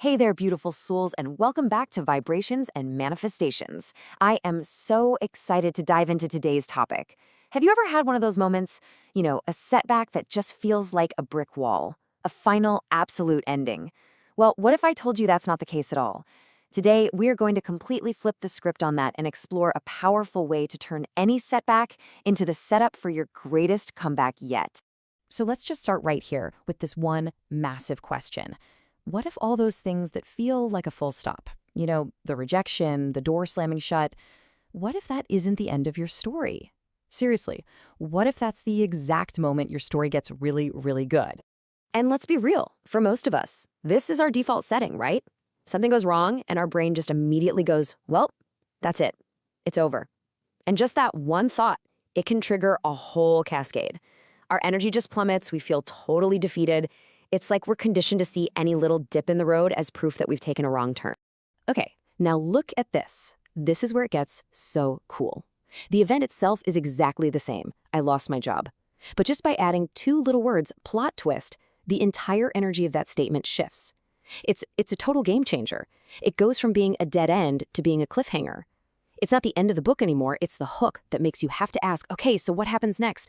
Hey there, beautiful souls, and welcome back to Vibrations and Manifestations. I am so excited to dive into today's topic. Have you ever had one of those moments, a setback that just feels like a brick wall, a final, absolute ending? Well, what if I told you that's not the case at all? Today, we're going to completely flip the script on that and explore a powerful way to turn any setback into the setup for your greatest comeback yet. So let's just start right here with this one massive question. What if all those things that feel like a full stop, the rejection, the door slamming shut, what if that isn't the end of your story? Seriously, what if that's the exact moment your story gets really, really good? And let's be real, for most of us, this is our default setting, right? Something goes wrong and our brain just immediately goes, well, that's it. It's over. And just that one thought, it can trigger a whole cascade. Our energy just plummets, we feel totally defeated. It's like we're conditioned to see any little dip in the road as proof that we've taken a wrong turn. Okay, now look at this. This is where it gets so cool. The event itself is exactly the same. I lost my job. But just by adding two little words, plot twist, the entire energy of that statement shifts. It's a total game changer. It goes from being a dead end to being a cliffhanger. It's not the end of the book anymore, it's the hook that makes you have to ask, okay, so what happens next?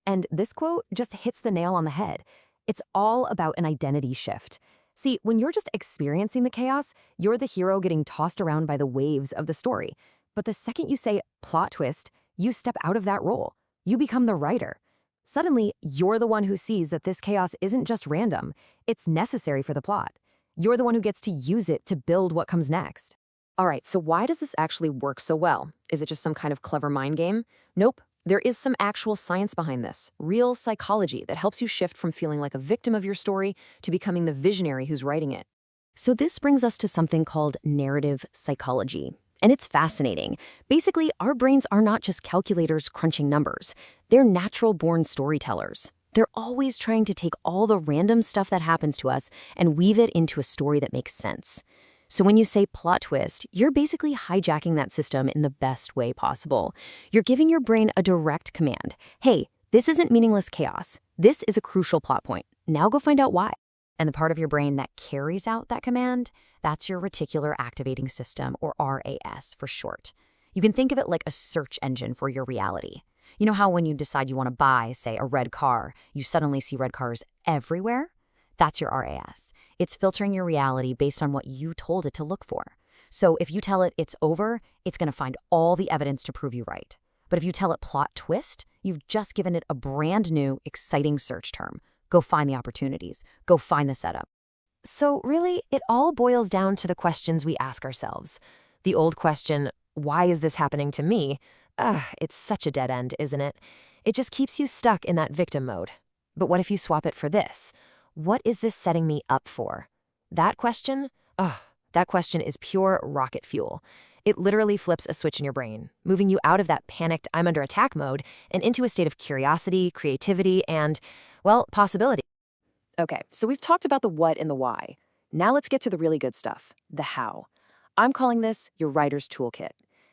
And this quote just hits the nail on the head. It's all about an identity shift. See, when you're just experiencing the chaos, you're the hero getting tossed around by the waves of the story. But the second you say plot twist, you step out of that role. You become the writer. Suddenly, you're the one who sees that this chaos isn't just random. It's necessary for the plot. You're the one who gets to use it to build what comes next. All right, so why does this actually work so well? Is it just some kind of clever mind game? Nope. There is some actual science behind this, real psychology that helps you shift from feeling like a victim of your story to becoming the visionary who's writing it. So this brings us to something called narrative psychology. And it's fascinating. Basically, our brains are not just calculators crunching numbers. They're natural-born storytellers. They're always trying to take all the random stuff that happens to us and weave it into a story that makes sense. So when you say plot twist, you're basically hijacking that system in the best way possible. You're giving your brain a direct command. Hey, this isn't meaningless chaos. This is a crucial plot point. Now go find out why. And the part of your brain that carries out that command, that's your reticular activating system, or RAS for short. You can think of it like a search engine for your reality. You know how when you decide you want to buy, say, a red car, you suddenly see red cars everywhere? That's your RAS. It's filtering your reality based on what you told it to look for. So if you tell it it's over, it's going to find all the evidence to prove you right. But if you tell it plot twist, you've just given it a brand new, exciting search term. Go find the opportunities. Go find the setup. So really, it all boils down to the questions we ask ourselves. The old question, why is this happening to me? It's such a dead end, isn't it? It just keeps you stuck in that victim mode. But what if you swap it for this? What is this setting me up for? That question is pure rocket fuel. It literally flips a switch in your brain, moving you out of that panicked I'm under attack mode and into a state of curiosity, creativity, and, well, possibility. Okay, so we've talked about the what and the why. Now let's get to the really good stuff, the how. I'm calling this your writer's toolkit.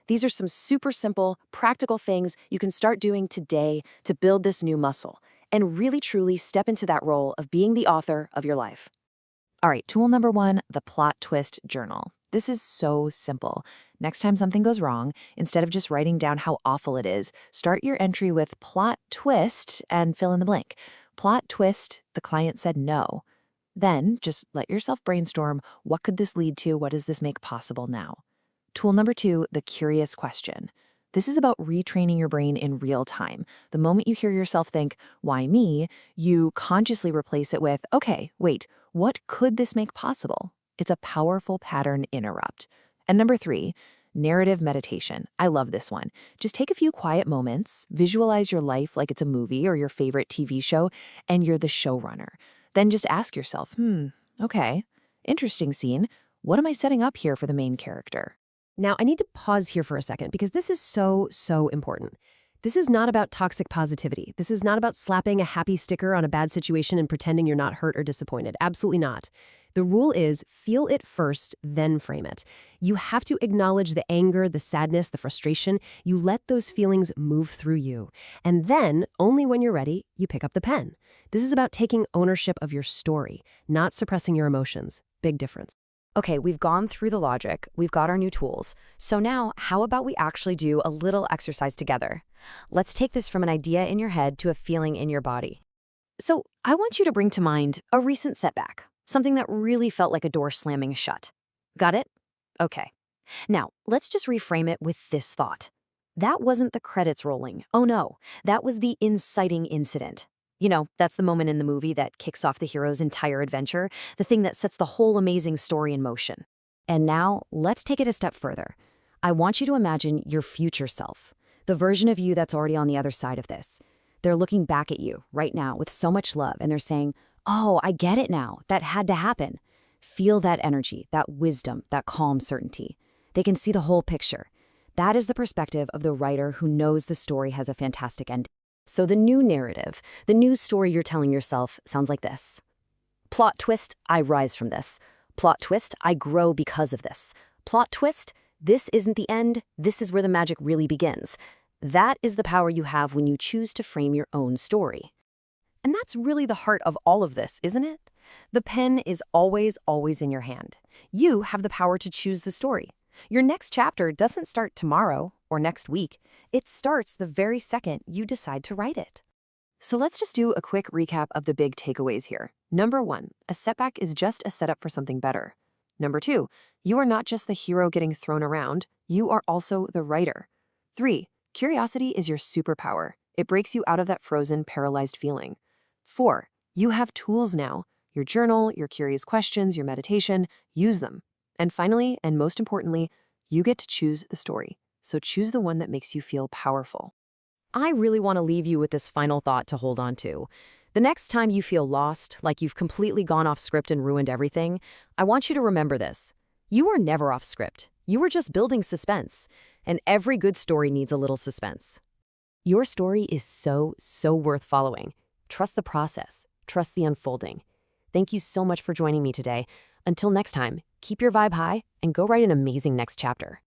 These are some super simple, practical things you can start doing today to build this new muscle and really truly step into that role of being the author of your life. All right, tool number 1, the plot twist journal. This is so simple. Next time something goes wrong, instead of just writing down how awful it is, start your entry with plot twist and fill in the blank. Plot twist, the client said no. Then just let yourself brainstorm, what could this lead to? What does this make possible now? Tool number 2, the curious question. This is about retraining your brain in real time. The moment you hear yourself think, why me, you consciously replace it with, okay, wait, what could this make possible? It's a powerful pattern interrupt. And number 3, narrative meditation. I love this one. Just take a few quiet moments, visualize your life like it's a movie or your favorite TV show, and you're the showrunner. Then just ask yourself, okay, interesting scene. What am I setting up here for the main character? Now, I need to pause here for a second because this is so important. This is not about toxic positivity. This is not about slapping a happy sticker on a bad situation and pretending you're not hurt or disappointed. Absolutely not. The rule is feel it first, then frame it. You have to acknowledge the anger, the sadness, the frustration. You let those feelings move through you. And then, only when you're ready, you pick up the pen. This is about taking ownership of your story, not suppressing your emotions. Big difference. Okay, we've gone through the logic, we've got our new tools. So now, how about we actually do a little exercise together? Let's take this from an idea in your head to a feeling in your body. So, I want you to bring to mind a recent setback, something that really felt like a door slamming shut. Got it? Okay. Now, let's just reframe it with this thought. That wasn't the credits rolling. Oh no, that was the inciting incident. That's the moment in the movie that kicks off the hero's entire adventure, the thing that sets the whole amazing story in motion. And now, let's take it a step further. I want you to imagine your future self, the version of you that's already on the other side of this. They're looking back at you right now with so much love, and they're saying, "Oh, I get it now. That had to happen." Feel that energy, that wisdom, that calm certainty. They can see the whole picture. That is the perspective of the writer who knows the story has a fantastic ending. So the new narrative, the new story you're telling yourself sounds like this. Plot twist, I rise from this. Plot twist, I grow because of this. Plot twist, this isn't the end, this is where the magic really begins. That is the power you have when you choose to frame your own story. And that's really the heart of all of this, isn't it? The pen is always, always in your hand. You have the power to choose the story. Your next chapter doesn't start tomorrow or next week. It starts the very second you decide to write it. So let's just do a quick recap of the big takeaways here. Number 1, a setback is just a setup for something better. Number 2, you are not just the hero getting thrown around, you are also the writer. 3, curiosity is your superpower. It breaks you out of that frozen, paralyzed feeling. 4, you have tools now. Your journal, your curious questions, your meditation, use them. And finally, and most importantly, you get to choose the story. So choose the one that makes you feel powerful. I really want to leave you with this final thought to hold on to. The next time you feel lost, like you've completely gone off script and ruined everything, I want you to remember this. You are never off script. You are just building suspense. And every good story needs a little suspense. Your story is so worth following. Trust the process. Trust the unfolding. Thank you so much for joining me today. Until next time, keep your vibe high and go write an amazing next chapter.